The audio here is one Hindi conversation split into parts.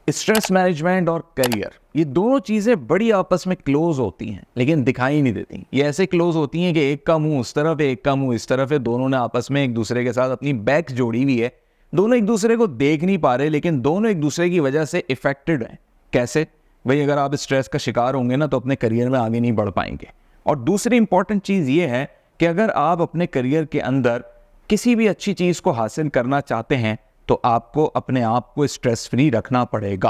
स्ट्रेस मैनेजमेंट और करियर, ये दोनों चीज़ें बड़ी आपस में क्लोज होती हैं लेकिन दिखाई नहीं देती। ये ऐसे क्लोज होती हैं कि एक का मुंह उस तरफ है, एक का मुंह इस तरफ है। दोनों ने आपस में एक दूसरे के साथ अपनी बैक जोड़ी हुई है। दोनों एक दूसरे को देख नहीं पा रहे लेकिन दोनों एक दूसरे की वजह से इफेक्टेड हैं। कैसे भाई? अगर आप स्ट्रेस का शिकार होंगे ना तो अपने करियर में आगे नहीं बढ़ पाएंगे। और दूसरी इंपॉर्टेंट चीज़ ये है कि अगर आप अपने करियर के अंदर किसी भी अच्छी चीज़ को हासिल करना चाहते हैं तो आपको अपने आप को स्ट्रेस फ्री रखना पड़ेगा।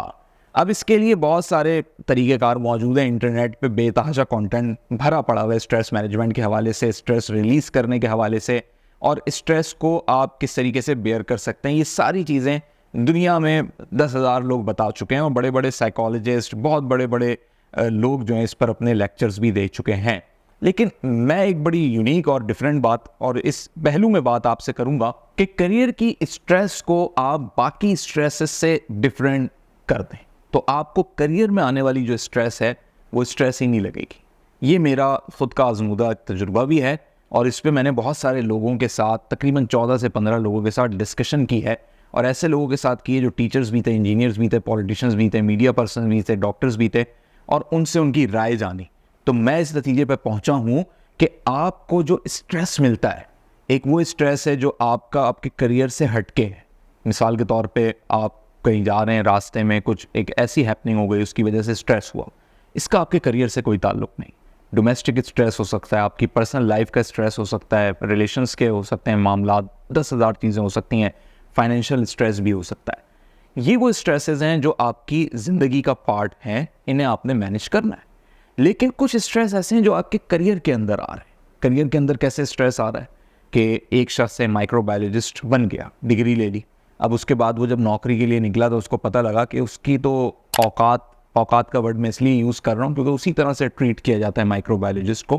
अब इसके लिए बहुत सारे तरीक़ेकार मौजूद हैं। इंटरनेट पे बेतहाशा कंटेंट भरा पड़ा हुआ है स्ट्रेस मैनेजमेंट के हवाले से, स्ट्रेस रिलीज़ करने के हवाले से, और स्ट्रेस को आप किस तरीके से बेयर कर सकते हैं। ये सारी चीज़ें दुनिया में 10,000 लोग बता चुके हैं और बड़े बड़े साइकोलॉजिस्ट, बहुत बड़े बड़े लोग जो हैं इस पर अपने लेक्चर्स भी दे चुके हैं। लेकिन मैं एक बड़ी यूनिक और डिफरेंट बात और इस पहलू में बात आपसे करूंगा कि करियर की स्ट्रेस को आप बाकी स्ट्रेसेस से डिफरेंट कर दें तो आपको करियर में आने वाली जो स्ट्रेस है वो स्ट्रेस ही नहीं लगेगी। ये मेरा खुद का आजमूदा तजुर्बा भी है और इस पे मैंने बहुत सारे लोगों के साथ, तकरीबन 14 से 15 लोगों के साथ डिस्कशन की है। और ऐसे लोगों के साथ की है जो टीचर्स भी थे, इंजीनियर्स भी थे, पॉलिटिशियंस भी थे, मीडिया पर्सन भी थे, डॉक्टर्स भी थे, और उनसे उनकी राय जानी। तो मैं इस नतीजे पर पहुंचा हूं कि आपको जो स्ट्रेस मिलता है, एक वो स्ट्रेस है जो आपके करियर से हटके है। मिसाल के तौर पे आप कहीं जा रहे हैं, रास्ते में कुछ एक ऐसी हैपनिंग हो गई, उसकी वजह से स्ट्रेस हुआ। इसका आपके करियर से कोई ताल्लुक नहीं। डोमेस्टिक स्ट्रेस हो सकता है, आपकी पर्सनल लाइफ का स्ट्रेस हो सकता है, रिलेशंस के हो सकते हैं मामला, 10,000 चीज़ें हो सकती हैं, फाइनेंशियल स्ट्रेस भी हो सकता है। ये वो स्ट्रेसेस हैं जो आपकी ज़िंदगी का पार्ट हैं, इन्हें आपने मैनेज करना है। लेकिन कुछ स्ट्रेस ऐसे हैं जो आपके करियर के अंदर आ रहे हैं। करियर के अंदर कैसे स्ट्रेस आ रहा है कि एक शख्स से माइक्रोबायोलॉजिस्ट बन गया, डिग्री ले ली। अब उसके बाद वो जब नौकरी के लिए निकला तो उसको पता लगा कि उसकी तो औकात का वर्ड मैं इसलिए यूज़ कर रहा हूँ क्योंकि उसी तरह से ट्रीट किया जाता है माइक्रोबायोलॉजिस्ट को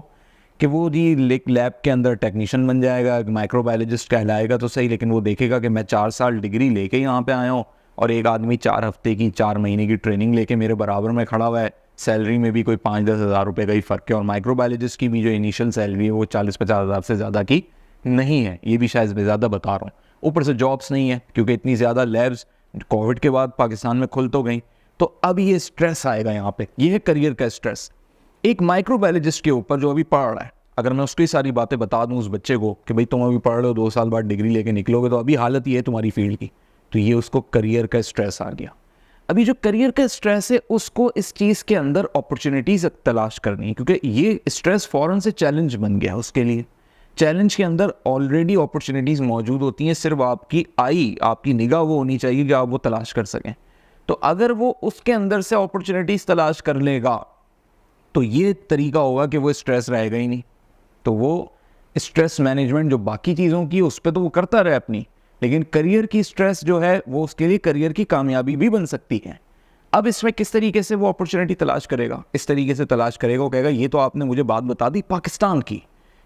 कि वो जी लैब के अंदर टेक्नीशियन बन जाएगा, माइक्रोबायोलॉजिस्ट कहलाएगा तो सही, लेकिन वो देखेगा कि मैं 4 साल डिग्री लेके यहाँ पे आया हूँ और एक आदमी 4 हफ्ते की, 4 महीने की ट्रेनिंग लेके मेरे बराबर में खड़ा हुआ है। सैलरी में भी कोई 5-10 हज़ार रुपये का ही फ़र्क है और माइक्रोबायोलॉजिस्ट की भी जो इनिशियल सैलरी है वो 40-50 हज़ार से ज़्यादा की नहीं है। ये भी शायद मैं ज़्यादा बता रहा हूँ। ऊपर से जॉब्स नहीं है क्योंकि इतनी ज़्यादा लैब्स कोविड के बाद पाकिस्तान में खुल तो गई। तो अब ये स्ट्रेस आएगा यहाँ पे, ये है करियर का स्ट्रेस। एक माइक्रोबायोलॉजिस्ट के ऊपर जो अभी पढ़ रहा है, अगर मैं उसकी सारी बातें बता दूं उस बच्चे को कि भाई तुम अभी पढ़ रहे हो, 2 साल बाद डिग्री लेके निकलोगे तो अभी हालत ये है तुम्हारी फील्ड की, तो ये उसको करियर का स्ट्रेस आ गया। अभी जो करियर का स्ट्रेस है उसको इस चीज़ के अंदर अपॉर्चुनिटीज तलाश करनी है क्योंकि ये स्ट्रेस फ़ौरन से चैलेंज बन गया उसके लिए। चैलेंज के अंदर ऑलरेडी अपॉर्चुनिटीज़ मौजूद होती हैं, सिर्फ आपकी निगाह वो होनी चाहिए कि आप वो तलाश कर सकें। तो अगर वो उसके अंदर से अपॉर्चुनिटीज़ तलाश कर लेगा तो ये तरीका होगा कि वो स्ट्रेस रहेगा ही नहीं। तो वो स्ट्रेस मैनेजमेंट जो बाकी चीज़ों की उस पर तो वो करता रहे अपनी, लेकिन करियर की स्ट्रेस जो है वो उसके लिए करियर की कामयाबी भी बन सकती है। अब इसमें किस तरीके से वो अपॉर्चुनिटी तलाश करेगा? इस तरीके से तलाश करेगा, वो कहेगा ये तो आपने मुझे बात बता दी पाकिस्तान की,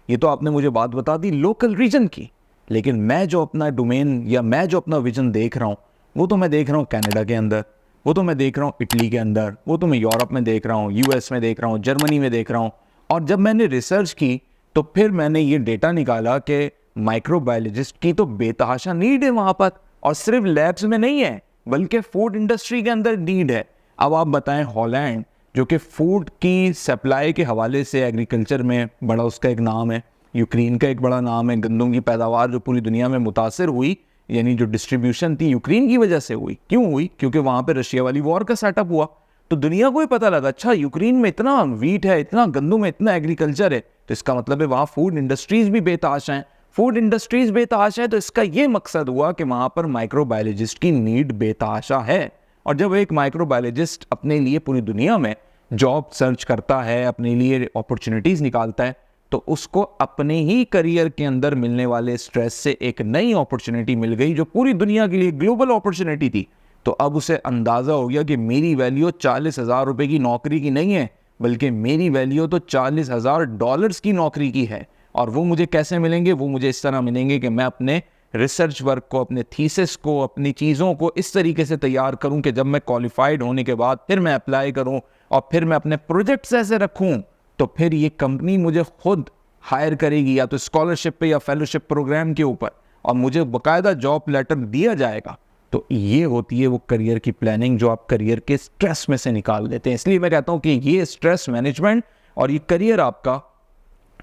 ये तो आपने मुझे बात बता दी लोकल रीजन की, लेकिन मैं जो अपना डोमेन या मैं जो अपना विजन देख रहा हूँ वो तो मैं देख रहा हूँ कनाडा के अंदर, वो तो मैं देख रहा हूँ इटली के अंदर, वो तो मैं यूरोप में देख रहा हूँ, यूएस में देख रहा हूँ, जर्मनी में देख रहा हूँ। और जब मैंने रिसर्च की तो फिर मैंने ये डेटा निकाला कि माइक्रोबायोलॉजिस्ट की तो बेतहाशा नीड है वहाँ पर, और सिर्फ लैब्स में नहीं है बल्कि फूड इंडस्ट्री के अंदर नीड है। अब आप बताएं, हॉलैंड जो कि फूड की सप्लाई के हवाले से एग्रीकल्चर में बड़ा उसका एक नाम है, यूक्रेन का एक बड़ा नाम है, गंदम की पैदावार जो पूरी दुनिया में मुतासर हुई, यानी जो डिस्ट्रीब्यूशन थी यूक्रेन की वजह से हुई। क्यों हुई? क्योंकि वहाँ पे रशिया वाली वॉर का सेटअप हुआ तो दुनिया को ही पता लगा अच्छा यूक्रेन में इतना वीट है, इतना गंदम है, इतना एग्रीकल्चर है, तो इसका मतलब है वहाँ फूड इंडस्ट्रीज भी बेतहाशा हैं। फूड इंडस्ट्रीज बेतहाशा है तो इसका ये मकसद हुआ कि वहाँ पर माइक्रोबायोलॉजिस्ट की नीड बेतहाशा है। और जब एक माइक्रोबायोलॉजिस्ट अपने लिए पूरी दुनिया में जॉब सर्च करता है, अपने लिए अपॉर्चुनिटीज़ निकालता है, तो उसको अपने ही करियर के अंदर मिलने वाले स्ट्रेस से एक नई अपॉर्चुनिटी मिल गई जो पूरी दुनिया के लिए ग्लोबल अपॉर्चुनिटी थी। तो अब उसे अंदाज़ा हो गया कि मेरी वैल्यू 40,000 रुपये की नौकरी की नहीं है, बल्कि मेरी वैल्यू तो $40,000 की नौकरी की है। और वो मुझे कैसे मिलेंगे? वो मुझे इस तरह मिलेंगे कि मैं अपने रिसर्च वर्क को, अपने थीसिस को, अपनी चीज़ों को इस तरीके से तैयार करूं कि जब मैं क्वालिफाइड होने के बाद फिर मैं अप्लाई करूं और फिर मैं अपने प्रोजेक्ट्स ऐसे रखूं तो फिर ये कंपनी मुझे खुद हायर करेगी, या तो स्कॉलरशिप पे या फेलोशिप प्रोग्राम के ऊपर, और मुझे बाकायदा जॉब लेटर दिया जाएगा। तो ये होती है वो करियर की प्लानिंग जो आप करियर के स्ट्रेस में से निकाल देते हैं। इसलिए मैं कहता हूँ कि ये स्ट्रेस मैनेजमेंट और ये करियर आपका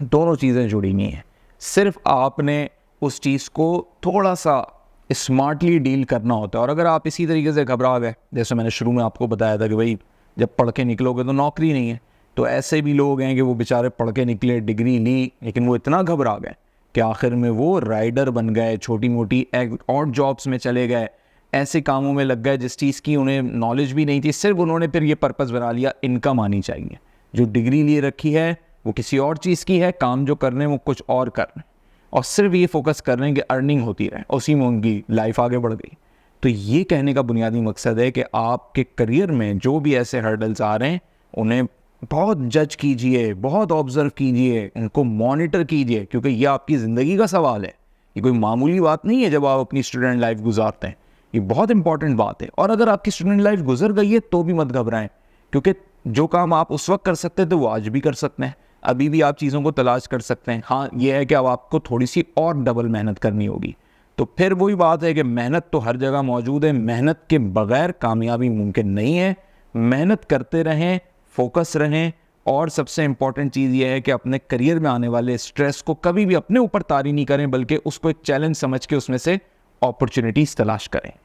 दोनों चीज़ें जुड़ी नहीं है। सिर्फ आपने उस चीज़ को थोड़ा सा स्मार्टली डील करना होता है। और अगर आप इसी तरीके से घबरा गए, जैसे मैंने शुरू में आपको बताया था कि भाई जब पढ़ के निकलोगे तो नौकरी नहीं है, तो ऐसे भी लोग हैं कि वो बेचारे पढ़ के निकले, डिग्री ली, लेकिन वो इतना घबरा गए कि आखिर में वो राइडर बन गए, छोटी मोटी और जॉब्स में चले गए, ऐसे कामों में लग गए जिस चीज़ की उन्हें नॉलेज भी नहीं थी। सिर्फ उन्होंने फिर ये पर्पस बना लिया इनकम आनी चाहिए। जो डिग्री लिए रखी है वो किसी और चीज़ की है, काम जो करने हैं वो कुछ और कर रहे हैं, और सिर्फ ये फोकस कर रहे हैं कि अर्निंग होती रहे, उसी में उनकी लाइफ आगे बढ़ गई। तो ये कहने का बुनियादी मकसद है कि आपके करियर में जो भी ऐसे हर्डल्स आ रहे हैं उन्हें बहुत जज कीजिए, बहुत ऑब्जर्व कीजिए, उनको मॉनिटर कीजिए, क्योंकि ये आपकी ज़िंदगी का सवाल है। ये कोई मामूली बात नहीं है जब आप अपनी स्टूडेंट लाइफ गुजारते हैं, ये बहुत इंपॉर्टेंट बात है। और अगर आपकी स्टूडेंट लाइफ गुजर गई है तो भी मत घबराएं, क्योंकि जो काम आप उस वक्त कर सकते थे वो आज भी कर सकते हैं, अभी भी आप चीज़ों को तलाश कर सकते हैं। हाँ, ये है कि अब आपको थोड़ी सी और डबल मेहनत करनी होगी। तो फिर वही बात है कि मेहनत तो हर जगह मौजूद है, मेहनत के बगैर कामयाबी मुमकिन नहीं है। मेहनत करते रहें, फोकस रहें, और सबसे इंपॉर्टेंट चीज़ ये है कि अपने करियर में आने वाले स्ट्रेस को कभी भी अपने ऊपर तारी नहीं करें, बल्कि उसको एक चैलेंज समझ के उसमें से अपॉर्चुनिटीज़ तलाश करें।